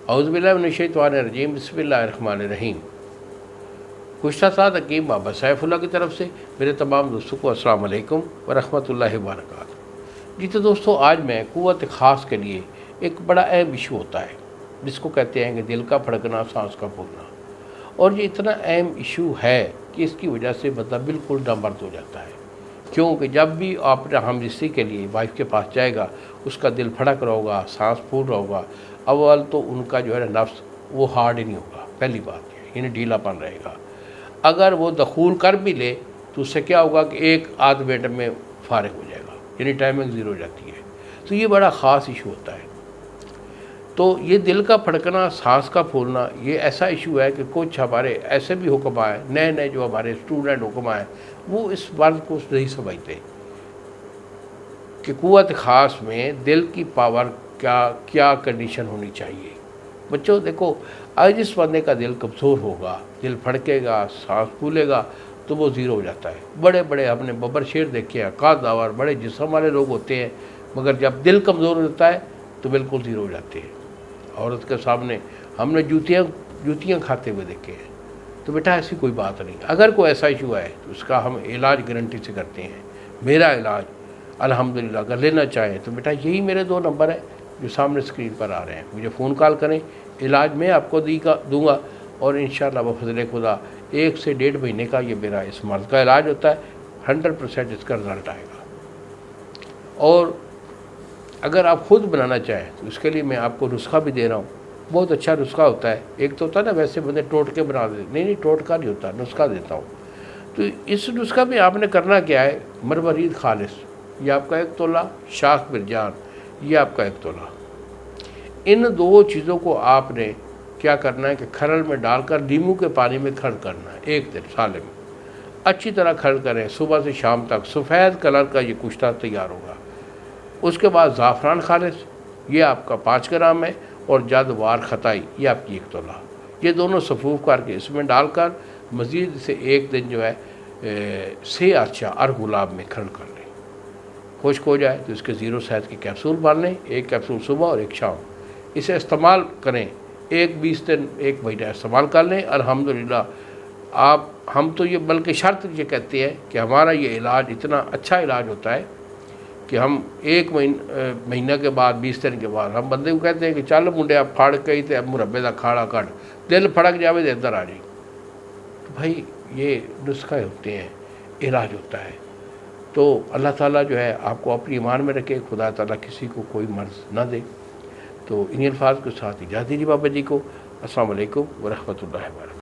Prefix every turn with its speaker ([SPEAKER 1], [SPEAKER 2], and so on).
[SPEAKER 1] اعوذ باللہ من الشیطان الرجیم، بسم اللہ الرحمن الرحیم۔ گزشتہ ساتھ حکیم بابا سیف اللہ کی طرف سے میرے تمام دوستوں کو السلام علیکم ورحمۃ اللہ وبرکاتہ۔ جی تو دوستو، آج میں قوت خاص کے لیے ایک بڑا اہم ایشو ہوتا ہے جس کو کہتے ہیں کہ دل کا پھڑکنا، سانس کا پھولنا، اور یہ اتنا اہم ایشو ہے کہ اس کی وجہ سے بندہ بالکل نامرد ہو جاتا ہے، کیونکہ جب بھی آپ نے ہم رشتے کے لیے وائف کے پاس جائے گا، اس کا دل پھڑک رہا ہوگا، سانس پھول رہا ہوگا، اول تو ان کا جو ہے نفس وہ ہارڈ ہی نہیں ہوگا، پہلی بات یعنی ڈھیلا پن رہے گا۔ اگر وہ دخول کر بھی لے تو اس سے کیا ہوگا کہ ایک آدھ منٹ میں فارغ ہو جائے گا، یعنی ٹائمنگ زیرو ہو جاتی ہے۔ تو یہ بڑا خاص ایشو ہوتا ہے۔ تو یہ دل کا پھڑکنا، سانس کا پھولنا، یہ ایسا ایشو ہے کہ کچھ ہمارے ایسے بھی حکم آئے، نئے جو ہمارے اسٹوڈنٹ حکم آئے، وہ اس بات کو نہیں سمجھتے کہ قوت خاص میں دل کی پاور کیا کنڈیشن ہونی چاہیے۔ بچوں دیکھو، آج جس بندے کا دل کمزور ہوگا، دل پھڑکے گا، سانس پھولے گا، تو وہ زیرو ہو جاتا ہے۔ بڑے ہم نے ببر شیر دیکھے ہیں، قادور بڑے جسم والے لوگ ہوتے ہیں، مگر جب دل کمزور ہوتا ہے تو بالکل زیرو ہو جاتے ہیں۔ عورت کے سامنے ہم نے جوتیاں کھاتے ہوئے دیکھے ہیں۔ تو بیٹا ایسی کوئی بات نہیں، اگر کوئی ایسا ایشو ہے تو اس کا ہم علاج گارنٹی سے کرتے ہیں۔ میرا علاج الحمدللہ اگر لینا چاہیں تو بیٹا یہی میرے 2 نمبر ہیں جو سامنے اسکرین پر آ رہے ہیں، مجھے فون کال کریں، علاج میں آپ کو دوں گا، اور انشاءاللہ بفضل خدا 1 سے 1.5 مہینے کا یہ میرا اس مرض کا علاج ہوتا ہے، 100% اس کا رزلٹ آئے گا۔ اور اگر آپ خود بنانا چاہیں تو اس کے لیے میں آپ کو نسخہ بھی دے رہا ہوں، بہت اچھا نسخہ ہوتا ہے۔ ایک تو ہوتا ہے نا ویسے بندے ٹوٹکے بنا دیتے، نہیں ٹوٹکا نہیں ہوتا، نسخہ دیتا ہوں۔ تو اس نسخہ میں آپ نے کرنا کیا ہے، مروارید خالص، یہ آپ کا 1 تولہ، شاخ مرجان یہ آپ کا 1 تولہ۔ ان 2 چیزوں کو آپ نے کیا کرنا ہے کہ کھرل میں ڈال کر لیموں کے پانی میں کھرل کرنا ہے، 1 دن سالے میں اچھی طرح کھرل کریں، صبح سے شام تک سفید کلر کا یہ کشتہ تیار ہوگا۔ اس کے بعد زعفران خالص یہ آپ کا 5 گرام ہے، اور جادوار خطائی یہ آپ کی 1 تولہ، یہ دونوں صفوف کر کے اس میں ڈال کر مزید سے 1 دن جو ہے سے اچھا اور گلاب میں کھرل کر لیں۔ خشک ہو جائے تو اس کے 0 صحت کے کیپسول بن لیں، 1 کیپسول صبح اور 1 شام، اسے استعمال کریں، 20 دن 1 مہینہ استعمال کر لیں۔ الحمدللہ ہم تو یہ بلکہ شرط یہ کہتے ہیں کہ ہمارا یہ علاج اتنا اچھا علاج ہوتا ہے کہ ہم 1 مہینہ کے بعد 20 دن کے بعد ہم بندے کو کہتے ہیں کہ چل منڈے آپ پھاڑ گئی تے اب مربے دا کھاڑا کٹ، دل پھڑک جاوے دے اندر آ جائے۔ تو بھائی یہ نسخے ہوتے ہیں، علاج ہوتا ہے۔ تو اللہ تعالیٰ جو ہے آپ کو اپنی ایمان میں رکھے، خدا تعالیٰ کسی کو کوئی مرض نہ دے۔ تو انہی الفاظ کے ساتھ اجازت دیجیے بابا جی کو۔ السلام علیکم ورحمۃ اللہ وبرکاتہ۔